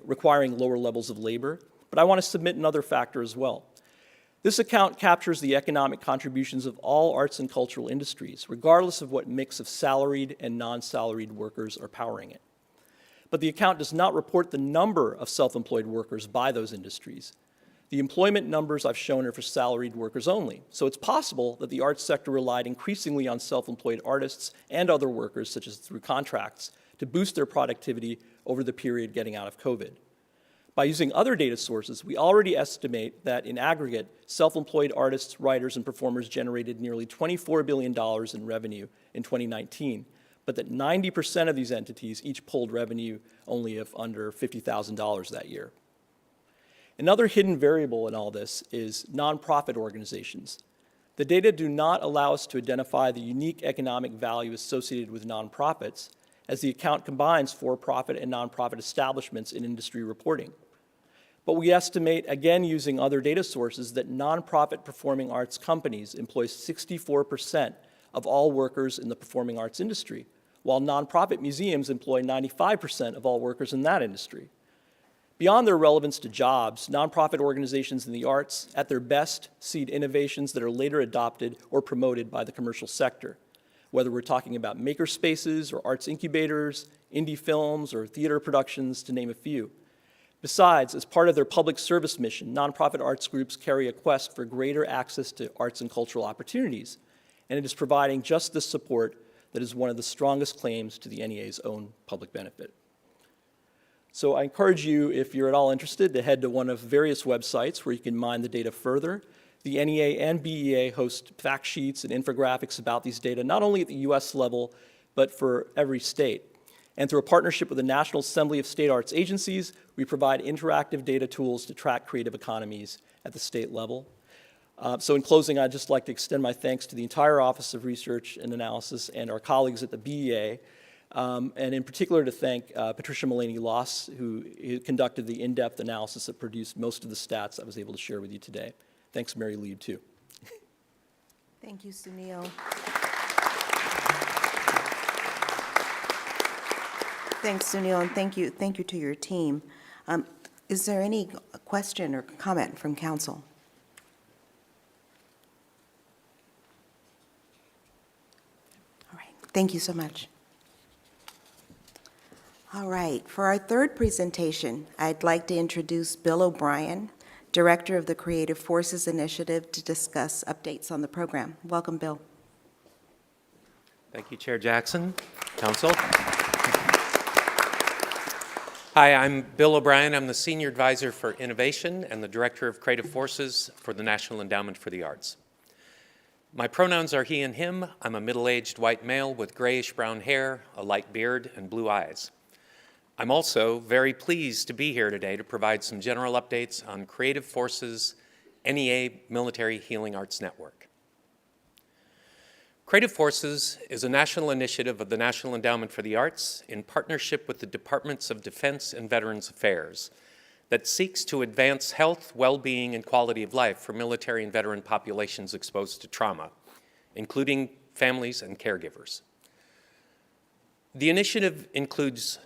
S8: requiring lower levels of labor. But I want to submit another factor as well. This account captures the economic contributions of all arts and cultural industries, regardless of what mix of salaried and non-salaried workers are powering it. But the account does not report the number of self-employed workers by those industries. The employment numbers I've shown are for salaried workers only, so it's possible that the arts sector relied increasingly on self-employed artists and other workers, such as through contracts, to boost their productivity over the period getting out of COVID. By using other data sources, we already estimate that in aggregate, self-employed artists, writers, and performers generated nearly $24 billion in revenue in 2019, but that 90% of these entities each pulled revenue only of under $50,000 that year. Another hidden variable in all this is nonprofit organizations. The data do not allow us to identify the unique economic value associated with nonprofits, as the account combines for-profit and nonprofit establishments in industry reporting. But we estimate, again using other data sources, that nonprofit performing arts companies employ 64% of all workers in the performing arts industry, while nonprofit museums employ 95% of all workers in that industry. Beyond their relevance to jobs, nonprofit organizations in the arts, at their best, seed innovations that are later adopted or promoted by the commercial sector. Whether we're talking about maker spaces or arts incubators, indie films, or theater productions, to name a few. Besides, as part of their public service mission, nonprofit arts groups carry a quest for greater access to arts and cultural opportunities, and it is providing just this support that is one of the strongest claims to the NEA's own public benefit. So I encourage you, if you're at all interested, to head to one of various websites where you can mine the data further. The NEA and BEA host fact sheets and infographics about these data, not only at the US level, but for every state. And through a partnership with the National Assembly of State Arts Agencies, we provide interactive data tools to track creative economies at the state level. So in closing, I'd just like to extend my thanks to the entire Office of Research and Analysis and our colleagues at the BEA, and in particular to thank Patricia Mullaney-Loss, who conducted the in-depth analysis that produced most of the stats I was able to share with you today. Thanks, Mary Lieb, too.
S1: Thank you, Sunil. Thanks, Sunil, and thank you to your team. Is there any question or comment from council? All right, thank you so much. All right, for our third presentation, I'd like to introduce Bill O'Brien, Director of the Creative Forces Initiative, to discuss updates on the program. Welcome, Bill.
S9: Thank you, Chair Jackson, Council. Hi, I'm Bill O'Brien. I'm the Senior Advisor for Innovation and the Director of Creative Forces for the National Endowment for the Arts. My pronouns are he and him. I'm a middle-aged white male with grayish-brown hair, a light beard, and blue eyes. I'm also very pleased to be here today to provide some general updates on Creative Forces' NEA Military Healing Arts Network. Creative Forces is a national initiative of the National Endowment for the Arts in partnership with the Departments of Defense and Veterans Affairs that seeks to advance health, well-being, and quality of life for military and veteran populations exposed to trauma, including families and caregivers. The initiative includes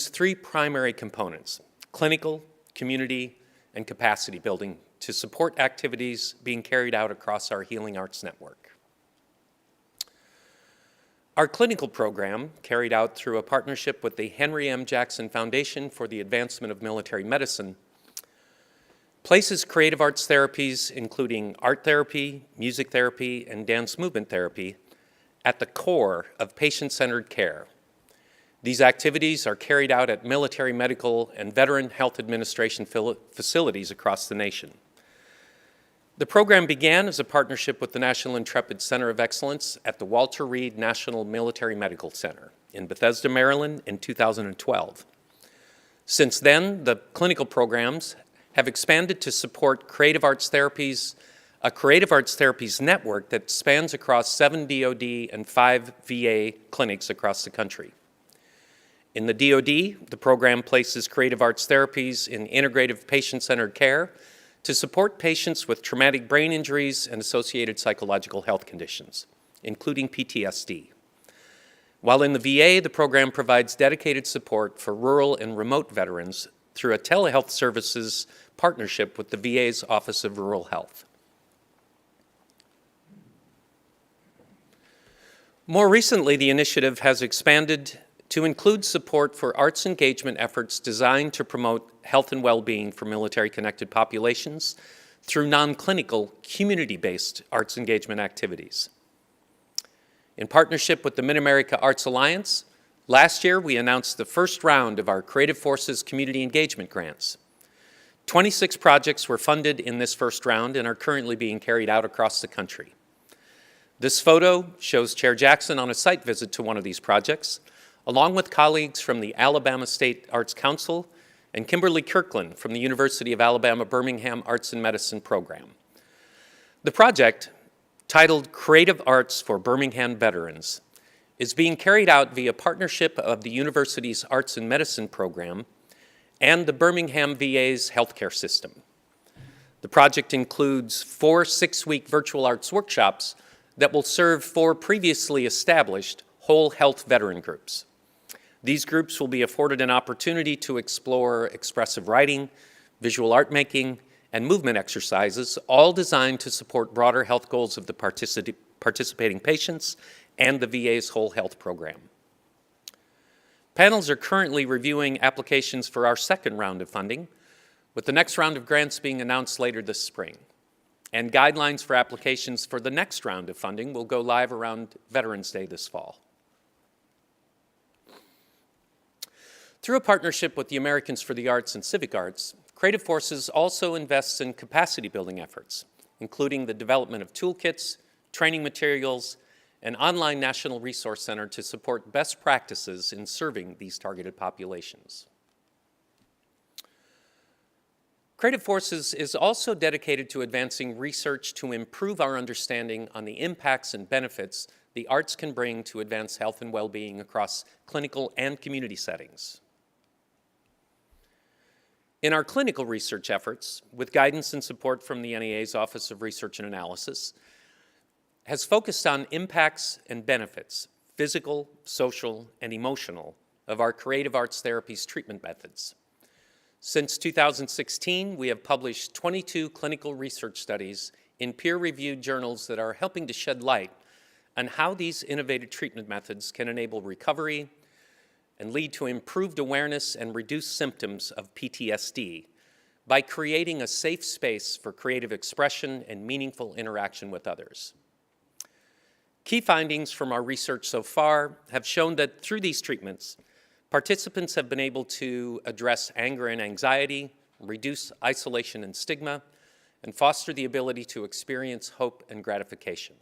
S9: three primary components: clinical, community, and capacity building to support activities being carried out across our Healing Arts Network. Our clinical program, carried out through a partnership with the Henry M. Jackson Foundation for the Advancement of Military Medicine, places creative arts therapies, including art therapy, music therapy, and dance movement therapy, at the core of patient-centered care. These activities are carried out at military, medical, and Veteran Health Administration facilities across the nation. The program began as a partnership with the National Intrepid Center of Excellence at the Walter Reed National Military Medical Center in Bethesda, Maryland in 2012. Since then, the clinical programs have expanded to support creative arts therapies, a creative arts therapies network that spans across 7 DoD and 5 VA clinics across the country. In the DoD, the program places creative arts therapies in integrative patient-centered care to support patients with traumatic brain injuries and associated psychological health conditions, including PTSD. While in the VA, the program provides dedicated support for rural and remote veterans through a telehealth services partnership with the VA's Office of Rural Health. More recently, the initiative has expanded to include support for arts engagement efforts designed to promote health and well-being for military-connected populations through non-clinical, community-based arts engagement activities. In partnership with the Mid-America Arts Alliance, last year we announced the first round of our Creative Forces Community Engagement Grants. 26 projects were funded in this first round and are currently being carried out across the country. This photo shows Chair Jackson on a site visit to one of these projects, along with colleagues from the Alabama State Arts Council and Kimberly Kirkland from the University of Alabama Birmingham Arts and Medicine program. The project, titled Creative Arts for Birmingham Veterans, is being carried out via partnership of the university's Arts and Medicine program and the Birmingham VA's healthcare system. The project includes 4 6-week virtual arts workshops that will serve 4 previously established whole health veteran groups. These groups will be afforded an opportunity to explore expressive writing, visual art making, and movement exercises, all designed to support broader health goals of the participating patients and the VA's whole health program. Panels are currently reviewing applications for our second round of funding, with the next round of grants being announced later this spring. And guidelines for applications for the next round of funding will go live around Veterans Day this fall. Through a partnership with the Americans for the Arts and Civic Arts, Creative Forces also invests in capacity building efforts, including the development of toolkits, training materials, and online national resource center to support best practices in serving these targeted populations. Creative Forces is also dedicated to advancing research to improve our understanding on the impacts and benefits the arts can bring to advance health and well-being across clinical and community settings. In our clinical research efforts, with guidance and support from the NEA's Office of Research and Analysis, has focused on impacts and benefits, physical, social, and emotional, of our creative arts therapies treatment methods. Since 2016, we have published 22 clinical research studies in peer-reviewed journals that are helping to shed light on how these innovative treatment methods can enable recovery and lead to improved awareness and reduced symptoms of PTSD by creating a safe space for creative expression and meaningful interaction with others. Key findings from our research so far have shown that through these treatments, participants have been able to address anger and anxiety, reduce isolation and stigma, and foster the ability to experience hope and gratification.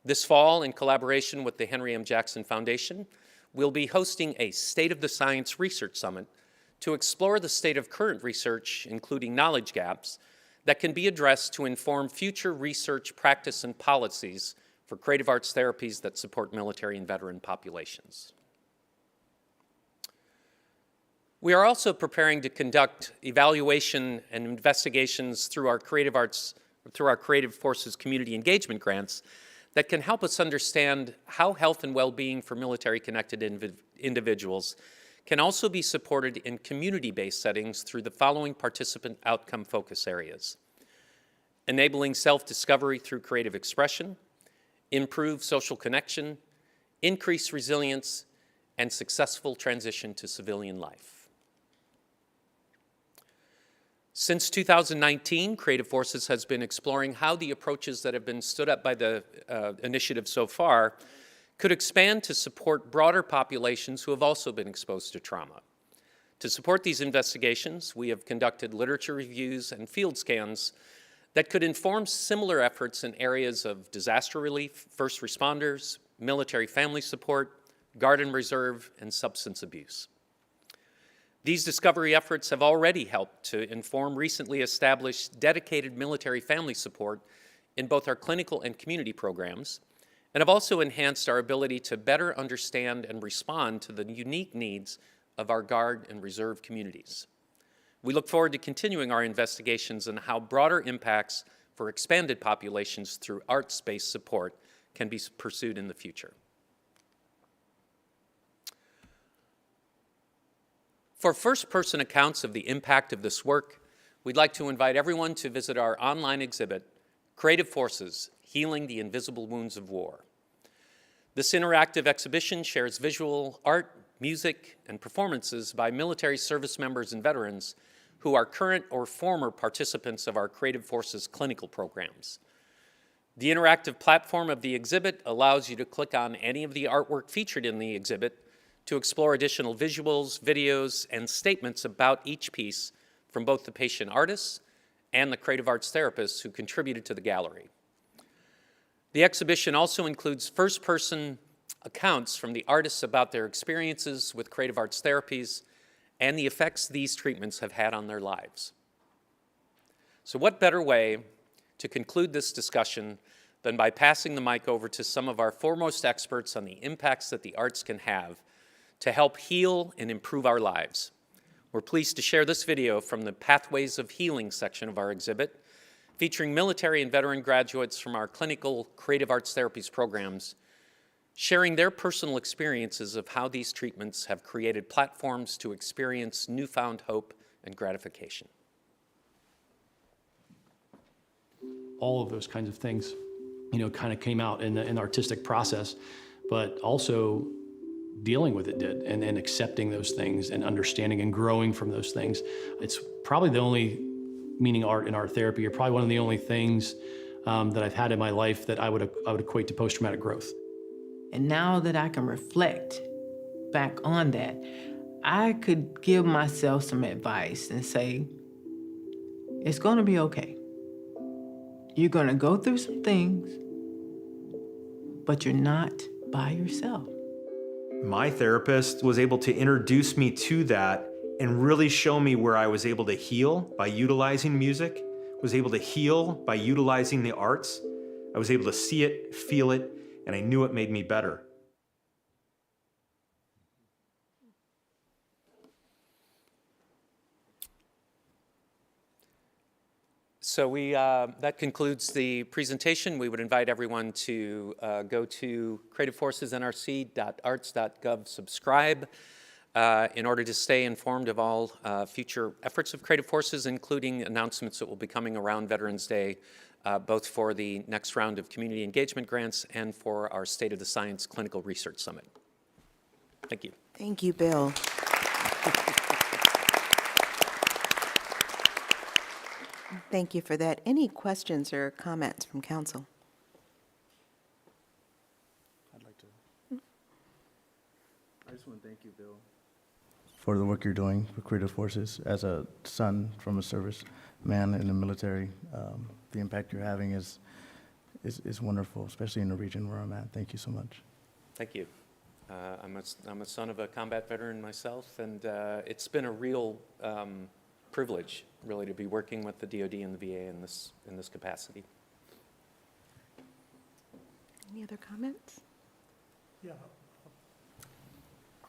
S9: This fall, in collaboration with the Henry M. Jackson Foundation, we'll be hosting a State of the Science Research Summit to explore the state of current research, including knowledge gaps, that can be addressed to inform future research, practice, and policies for creative arts therapies that support military and veteran populations. We are also preparing to conduct evaluation and investigations through our Creative Forces Community Engagement Grants that can help us understand how health and well-being for military-connected individuals can also be supported in community-based settings through the following participant outcome focus areas: enabling self-discovery through creative expression, improve social connection, increase resilience, and successful transition to civilian life. Since 2019, Creative Forces has been exploring how the approaches that have been stood up by the initiative so far could expand to support broader populations who have also been exposed to trauma. To support these investigations, we have conducted literature reviews and field scans that could inform similar efforts in areas of disaster relief, first responders, military family support, Guard and Reserve, and substance abuse. These discovery efforts have already helped to inform recently established dedicated military family support in both our clinical and community programs, and have also enhanced our ability to better understand and respond to the unique needs of our Guard and Reserve communities. We look forward to continuing our investigations on how broader impacts for expanded populations through arts-based support can be pursued in the future. For first-person accounts of the impact of this work, we'd like to invite everyone to visit our online exhibit, Creative Forces, Healing the Invisible Wounds of War. This interactive exhibition shares visual art, music, and performances by military service members and veterans who are current or former participants of our Creative Forces clinical programs. The interactive platform of the exhibit allows you to click on any of the artwork featured in the exhibit to explore additional visuals, videos, and statements about each piece from both the patient artists and the creative arts therapists who contributed to the gallery. The exhibition also includes first-person accounts from the artists about their experiences with creative arts therapies and the effects these treatments have had on their lives. So what better way to conclude this discussion than by passing the mic over to some of our foremost experts on the impacts that the arts can have to help heal and improve our lives. We're pleased to share this video from the Pathways of Healing section of our exhibit, featuring military and veteran graduates from our clinical creative arts therapies programs, sharing their personal experiences of how these treatments have created platforms to experience newfound hope and gratification.
S10: All of those kinds of things, kind of came out in the artistic process, but also dealing with it did, and accepting those things and understanding and growing from those things. It's probably the only meaning art and art therapy, or probably one of the only things that I've had in my life that I would equate to post-traumatic growth.
S11: And now that I can reflect back on that, I could give myself some advice and say, it's gonna be okay. You're gonna go through some things, but you're not by yourself.
S12: My therapist was able to introduce me to that and really show me where I was able to heal by utilizing music, was able to heal by utilizing the arts. I was able to see it, feel it, and I knew it made me better.
S9: So that concludes the presentation. We would invite everyone to go to creativeforcesnrc.arts.gov, subscribe in order to stay informed of all future efforts of Creative Forces, including announcements that will be coming around Veterans Day, both for the next round of community engagement grants and for our State of the Science Clinical Research Summit. Thank you.
S1: Thank you, Bill. Thank you for that. Any questions or comments from council?
S13: I just want to thank you, Bill, for the work you're doing for Creative Forces. As a son from a service man in the military, the impact you're having is wonderful, especially in the region where I'm at. Thank you so much.
S9: Thank you. I'm a son of a combat veteran myself, and it's been a real privilege, really, to be working with the DoD and the VA in this capacity.
S1: Any other comments?
S14: Yeah.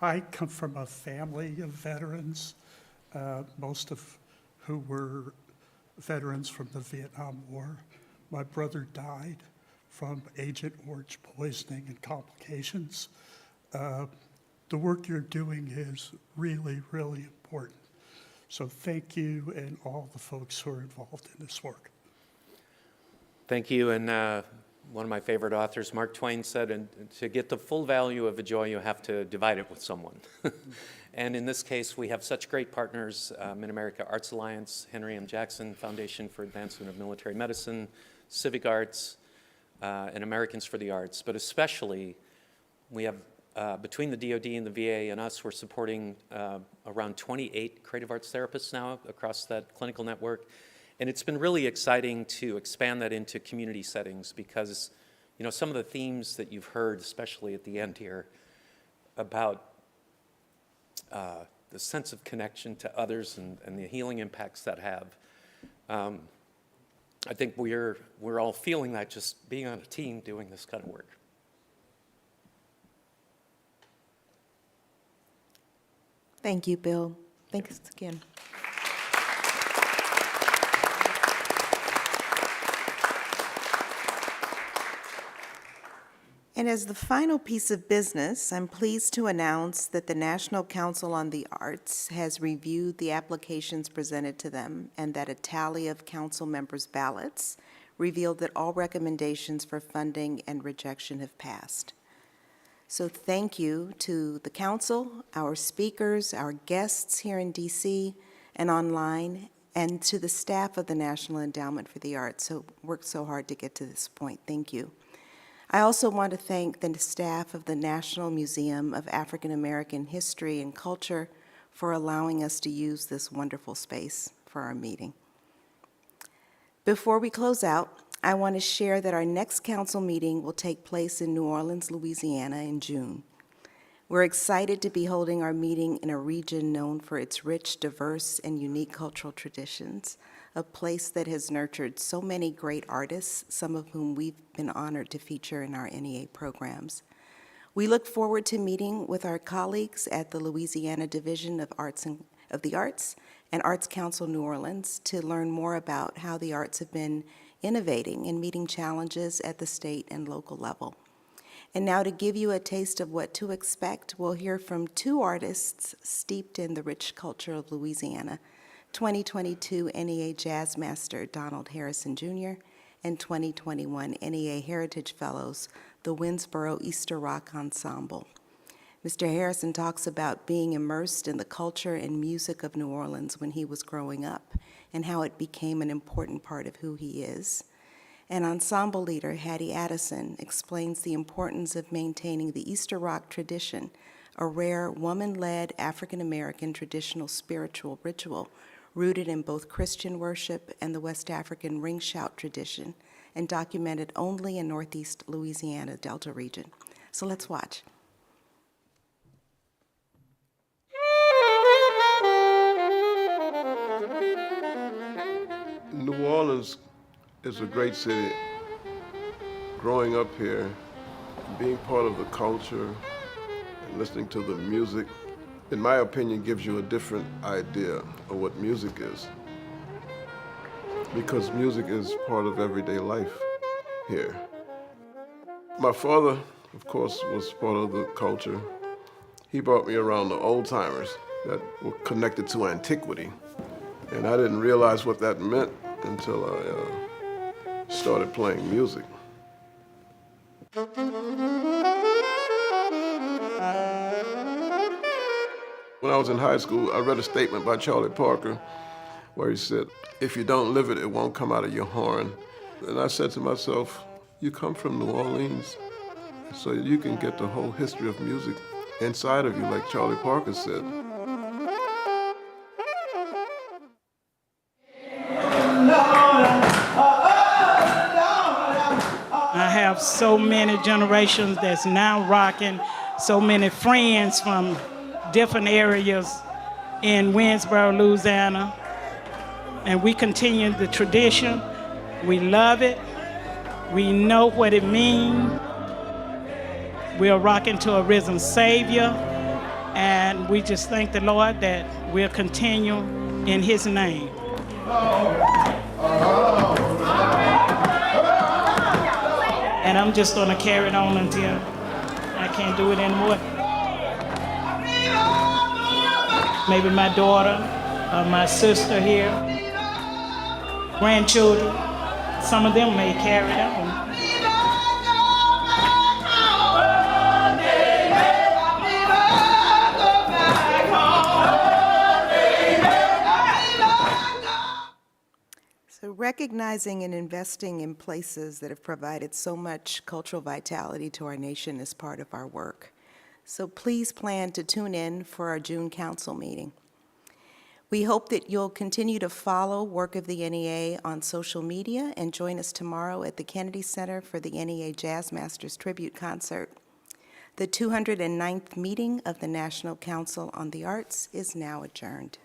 S14: I come from a family of veterans, most of who were veterans from the Vietnam War. My brother died from Agent Orange poisoning and complications. The work you're doing is really, really important. So thank you and all the folks who are involved in this work.
S9: Thank you, and one of my favorite authors, Mark Twain, said, and to get the full value of a joy, you have to divide it with someone. And in this case, we have such great partners, Mid-America Arts Alliance, Henry M. Jackson Foundation for Advancement of Military Medicine, Civic Arts, and Americans for the Arts. But especially, we have, between the DoD and the VA and us, we're supporting around 28 creative arts therapists now across that clinical network. And it's been really exciting to expand that into community settings because, some of the themes that you've heard, especially at the end here, about the sense of connection to others and the healing impacts that have. I think we're all feeling that just being on a team doing this kind of work.
S1: Thank you, Bill. Thanks again. And as the final piece of business, I'm pleased to announce that the National Council on the Arts has reviewed the applications presented to them and that a tally of council members' ballots revealed that all recommendations for funding and rejection have passed. So thank you to the council, our speakers, our guests here in DC and online, and to the staff of the National Endowment for the Arts who worked so hard to get to this point. Thank you. I also want to thank the staff of the National Museum of African American History and Culture for allowing us to use this wonderful space for our meeting. Before we close out, I want to share that our next council meeting will take place in New Orleans, Louisiana in June. We're excited to be holding our meeting in a region known for its rich, diverse, and unique cultural traditions, a place that has nurtured so many great artists, some of whom we've been honored to feature in our NEA programs. We look forward to meeting with our colleagues at the Louisiana Division of the Arts and Arts Council New Orleans to learn more about how the arts have been innovating and meeting challenges at the state and local level. And now to give you a taste of what to expect, we'll hear from two artists steeped in the rich culture of Louisiana, 2022 NEA Jazz Master Donald Harrison Jr. and 2021 NEA Heritage Fellows, the Winsboro Easter Rock Ensemble. Mr. Harrison talks about being immersed in the culture and music of New Orleans when he was growing up and how it became an important part of who he is. And ensemble leader Hattie Addison explains the importance of maintaining the Easter Rock tradition, a rare woman-led African-American traditional spiritual ritual rooted in both Christian worship and the West African ring shout tradition, and documented only in Northeast Louisiana Delta region. So let's watch.
S15: New Orleans is a great city. Growing up here, being part of the culture, and listening to the music, in my opinion, gives you a different idea of what music is. Because music is part of everyday life here. My father, of course, was part of the culture. He brought me around the old timers that were connected to antiquity. And I didn't realize what that meant until I started playing music. When I was in high school, I read a statement by Charlie Parker where he said, "If you don't live it, it won't come out of your horn." And I said to myself, you come from New Orleans, so you can get the whole history of music inside of you, like Charlie Parker said.
S16: I have so many generations that's now rocking, so many friends from different areas in Winsboro, Louisiana, and we continue the tradition. We love it. We know what it means. We are rocking to a risen Savior, and we just thank the Lord that we'll continue in His name. And I'm just gonna carry it on until I can't do it anymore. Maybe my daughter or my sister here, grandchildren, some of them may carry it on.
S1: So recognizing and investing in places that have provided so much cultural vitality to our nation is part of our work. So please plan to tune in for our June council meeting. We hope that you'll continue to follow work of the NEA on social media and join us tomorrow at the Kennedy Center for the NEA Jazz Masters Tribute Concert. The 209th meeting of the National Council on the Arts is now adjourned.